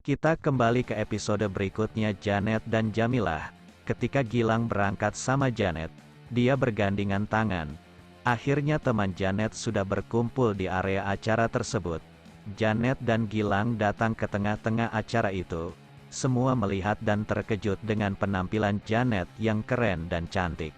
Kita kembali ke episode berikutnya Janet dan Jamilah. Ketika Gilang berangkat sama Janet, dia bergandengan tangan. Akhirnya teman Janet sudah berkumpul di area acara tersebut. Janet dan Gilang datang ke tengah-tengah acara itu. Semua melihat dan terkejut dengan penampilan Janet yang keren dan cantik.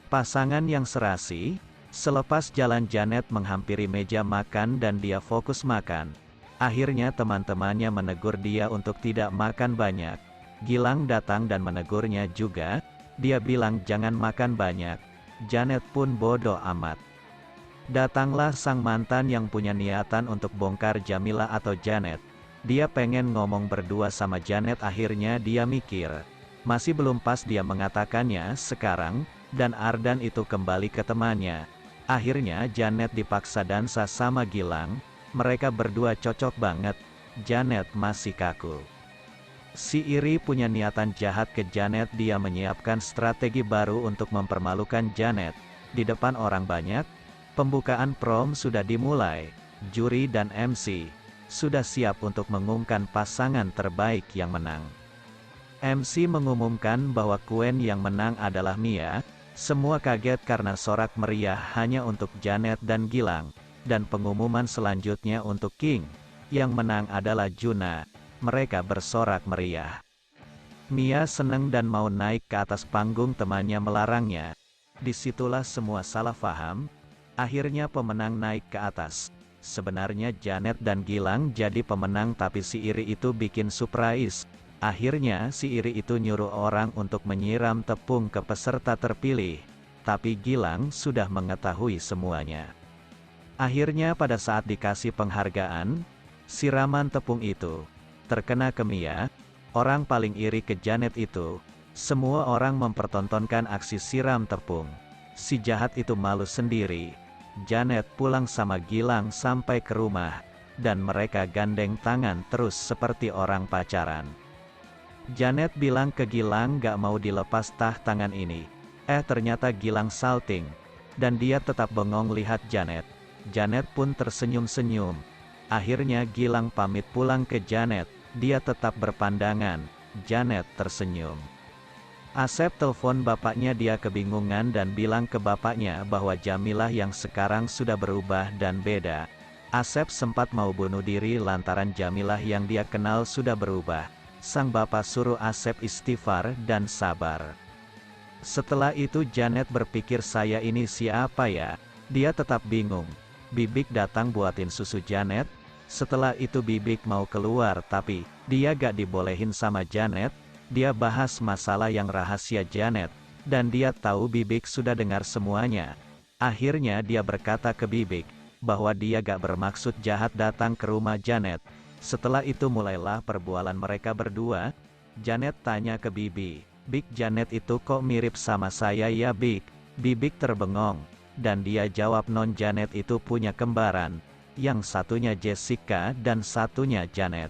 Pasangan yang serasi. Selepas jalan Janet menghampiri meja makan dan dia fokus makan. Akhirnya teman-temannya menegur dia untuk tidak makan banyak. Gilang datang dan menegurnya juga. Dia bilang jangan makan banyak. Janet pun bodoh amat. Datanglah sang mantan yang punya niatan untuk bongkar Jamilah atau Janet. Dia pengen ngomong berdua sama Janet, akhirnya dia mikir. Masih belum pas dia mengatakannya sekarang, dan Ardan itu kembali ke temannya. Akhirnya Janet dipaksa dansa sama Gilang. Mereka berdua cocok banget. Janet masih kaku. Si Iri punya niatan jahat ke Janet. Dia menyiapkan strategi baru untuk mempermalukan Janet. Di depan orang banyak, pembukaan prom sudah dimulai. Juri dan MC sudah siap untuk mengumumkan pasangan terbaik yang menang. MC mengumumkan bahwa Queen yang menang adalah Mia. Semua kaget karena sorak meriah hanya untuk Janet dan Gilang. Dan pengumuman selanjutnya untuk King. Yang menang adalah Juna. Mereka bersorak meriah. Mia senang dan mau naik ke atas panggung, temannya melarangnya. Disitulah semua salah paham. Akhirnya pemenang naik ke atas. Sebenarnya Janet dan Gilang jadi pemenang, tapi si Iri itu bikin surprise. Akhirnya si Iri itu nyuruh orang untuk menyiram tepung ke peserta terpilih. Tapi Gilang sudah mengetahui semuanya. Akhirnya pada saat dikasih penghargaan, siraman tepung itu terkena ke Mia. Orang paling iri ke Janet itu. Semua orang mempertontonkan aksi siram tepung. Si jahat itu malu sendiri. Janet pulang sama Gilang sampai ke rumah. Dan mereka gandeng tangan terus seperti orang pacaran. Janet bilang ke Gilang gak mau dilepas tangan ini. Ternyata Gilang salting. Dan dia tetap bengong lihat Janet. Janet pun tersenyum-senyum. Akhirnya Gilang pamit pulang ke Janet. Dia tetap berpandangan. Janet tersenyum. Asep telepon bapaknya, dia kebingungan dan bilang ke bapaknya bahwa Jamilah yang sekarang sudah berubah dan beda. Asep sempat mau bunuh diri lantaran Jamilah yang dia kenal sudah berubah. Sang bapak suruh Asep istighfar dan sabar. Setelah itu Janet berpikir, saya ini siapa ya? Dia tetap bingung. Bibik datang buatin susu Janet. Setelah itu Bibik mau keluar tapi dia gak dibolehin sama Janet. Dia bahas masalah yang rahasia Janet. Dan dia tahu Bibik sudah dengar semuanya. Akhirnya dia berkata ke Bibik bahwa dia gak bermaksud jahat datang ke rumah Janet. Setelah itu mulailah perbualan mereka berdua. Janet tanya ke Bibik, "Bik, Janet itu kok mirip sama saya ya Bik?" Bibik terbengong. Dan dia jawab, "Non, Janet itu punya kembaran. Yang satunya Jessica dan satunya Janet.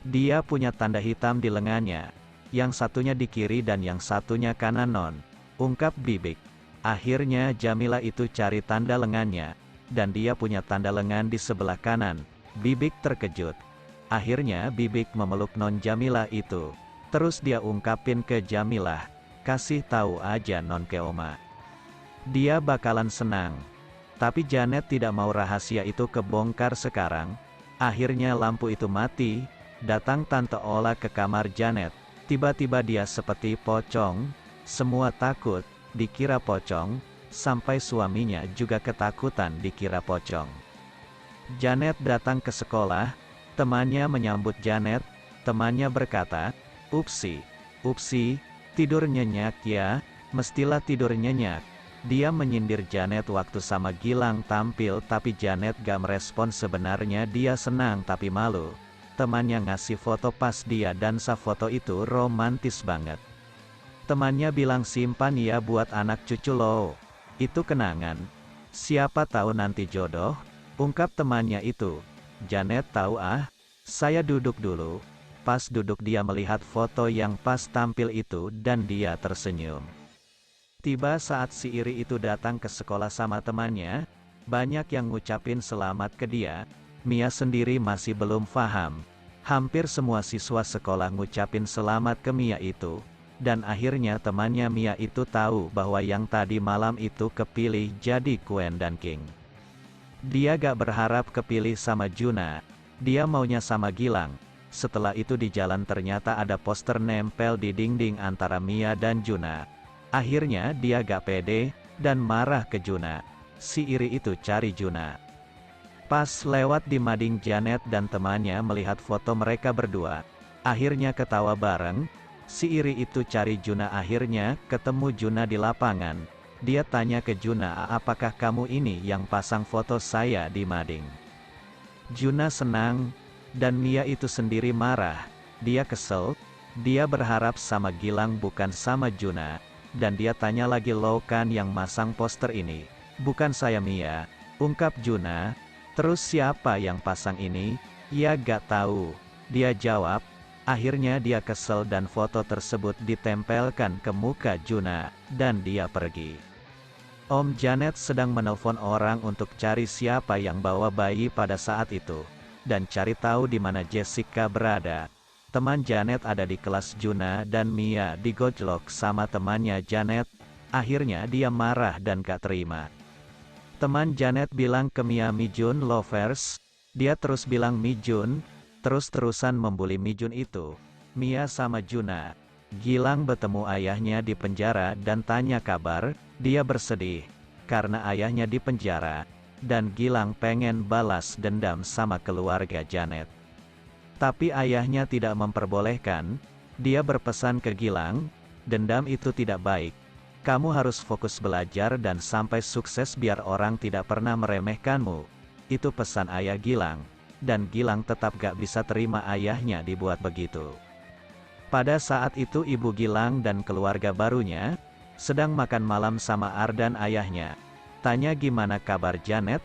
Dia punya tanda hitam di lengannya. Yang satunya di kiri dan yang satunya kanan, Non," ungkap Bibik. Akhirnya Jamilah itu cari tanda lengannya. Dan dia punya tanda lengan di sebelah kanan. Bibik terkejut. Akhirnya Bibik memeluk Non Jamilah itu. Terus dia ungkapin ke Jamilah, "Kasih tahu aja Non ke Oma. Dia bakalan senang." Tapi Janet tidak mau rahasia itu kebongkar sekarang. Akhirnya lampu itu mati. Datang Tante Ola ke kamar Janet. Tiba-tiba dia seperti pocong. Semua takut, dikira pocong. Sampai suaminya juga ketakutan dikira pocong. Janet datang ke sekolah. Temannya menyambut Janet. Temannya berkata, Upsi, tidur nyenyak ya, mestilah tidur nyenyak." Dia menyindir Janet waktu sama Gilang tampil, tapi Janet gak merespon. Sebenarnya dia senang tapi malu. Temannya ngasih foto pas dia dansa, foto itu romantis banget. Temannya bilang, "Simpan ya buat anak cucu lo. Itu kenangan. Siapa tahu nanti jodoh," ungkap temannya itu. Janet tahu, saya duduk dulu. Pas duduk dia melihat foto yang pas tampil itu dan dia tersenyum. Tiba saat si Iri itu datang ke sekolah sama temannya. Banyak yang ngucapin selamat ke dia. Mia sendiri masih belum paham. Hampir semua siswa sekolah ngucapin selamat ke Mia itu, dan akhirnya temannya Mia itu tahu bahwa yang tadi malam itu kepilih jadi Queen dan King. Dia gak berharap kepilih sama Juna, dia maunya sama Gilang. Setelah itu di jalan ternyata ada poster nempel di dinding antara Mia dan Juna. Akhirnya dia gak pede, dan marah ke Juna. Si iri itu cari Juna. Pas lewat di mading Janet dan temannya melihat foto mereka berdua. Akhirnya ketawa bareng. Si iri itu cari Juna, akhirnya ketemu Juna di lapangan. Dia tanya ke Juna, apakah kamu ini yang pasang foto saya di mading? Juna senang, dan Mia itu sendiri marah. Dia kesel, dia berharap sama Gilang bukan sama Juna. Dan dia tanya lagi, lo kan yang masang poster ini? Bukan saya Mia, ungkap Juna. Terus siapa yang pasang ini? Ya gak tahu. Dia jawab. Akhirnya dia kesel dan foto tersebut ditempelkan ke muka Juna, dan dia pergi. Om Janet sedang menelpon orang untuk cari siapa yang bawa bayi pada saat itu, dan cari tahu di mana Jessica berada. Teman Janet ada di kelas Juna dan Mia digojlok sama temannya Janet. Akhirnya dia marah dan gak terima. Teman Janet bilang ke Mia, Mijun lovers. Dia terus bilang Mijun, terus-terusan membuli Mijun itu. Mia sama Juna. Gilang bertemu ayahnya di penjara dan tanya kabar. Dia bersedih karena ayahnya di penjara, dan Gilang pengen balas dendam sama keluarga Janet. Tapi ayahnya tidak memperbolehkan. Dia berpesan ke Gilang, dendam itu tidak baik. Kamu harus fokus belajar dan sampai sukses biar orang tidak pernah meremehkanmu. Itu pesan ayah Gilang. Dan Gilang tetap gak bisa terima ayahnya dibuat begitu. Pada saat itu ibu Gilang dan keluarga barunya sedang makan malam sama Ardan ayahnya. Tanya gimana kabar Janet?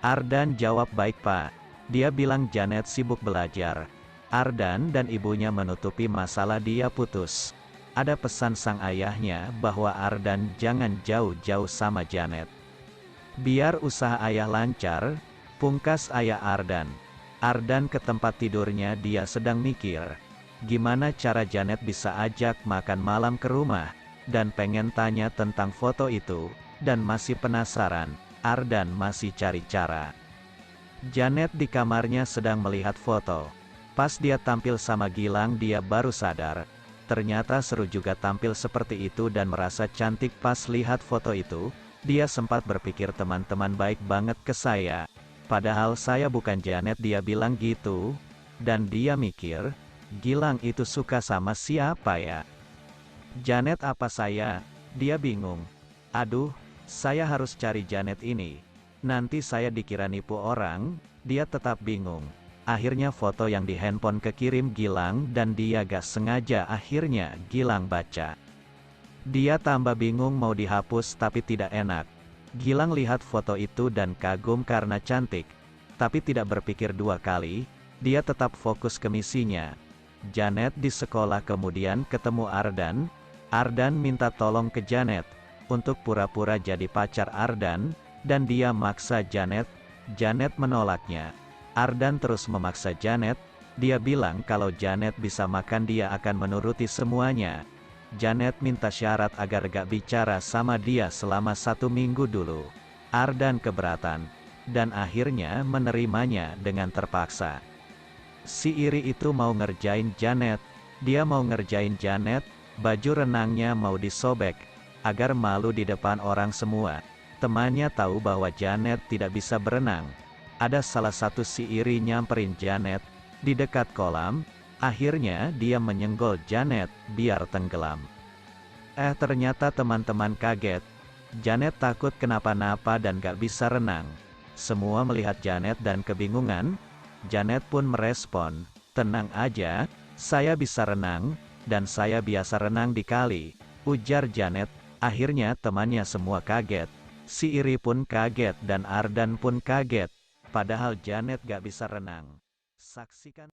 Ardan jawab baik pak. Dia bilang Janet sibuk belajar. Ardan dan ibunya menutupi masalah dia putus. Ada pesan sang ayahnya bahwa Ardan jangan jauh-jauh sama Janet. Biar usaha ayah lancar, pungkas ayah Ardan. Ardan ke tempat tidurnya, dia sedang mikir. Gimana cara Janet bisa ajak makan malam ke rumah, dan pengen tanya tentang foto itu, dan masih penasaran. Ardan masih cari cara. Janet di kamarnya sedang melihat foto. Pas dia tampil sama Gilang dia baru sadar. Ternyata seru juga tampil seperti itu dan merasa cantik. Pas lihat foto itu, dia sempat berpikir teman-teman baik banget ke saya. Padahal saya bukan Janet, dia bilang gitu. Dan dia mikir, Gilang itu suka sama siapa ya? Janet apa saya? Dia bingung. Aduh, saya harus cari Janet ini. Nanti saya dikira nipu orang. Dia tetap bingung. Akhirnya foto yang di handphone kekirim Gilang dan dia gak sengaja, akhirnya Gilang baca. Dia tambah bingung mau dihapus tapi tidak enak. Gilang lihat foto itu dan kagum karena cantik. Tapi tidak berpikir dua kali, dia tetap fokus ke misinya. Janet di sekolah kemudian ketemu Ardan. Ardan minta tolong ke Janet untuk pura-pura jadi pacar Ardan, dan dia maksa Janet. Janet menolaknya. Ardan terus memaksa Janet. Dia bilang kalau Janet bisa makan dia akan menuruti semuanya. Janet minta syarat agar gak bicara sama dia selama 1 minggu dulu. Ardan keberatan, dan akhirnya menerimanya dengan terpaksa. Si iri itu mau ngerjain Janet. Dia mau ngerjain Janet, baju renangnya mau disobek, agar malu di depan orang semua. Temannya tahu bahwa Janet tidak bisa berenang. Ada salah satu si iri nyamperin Janet di dekat kolam. Akhirnya dia menyenggol Janet biar tenggelam. Ternyata teman-teman kaget. Janet takut kenapa-napa dan gak bisa renang. Semua melihat Janet dan kebingungan. Janet pun merespon, tenang aja, saya bisa renang, dan saya biasa renang di kali, ujar Janet. Akhirnya temannya semua kaget. Si iri pun kaget dan Ardan pun kaget. Padahal Janet gak bisa renang. Saksikan.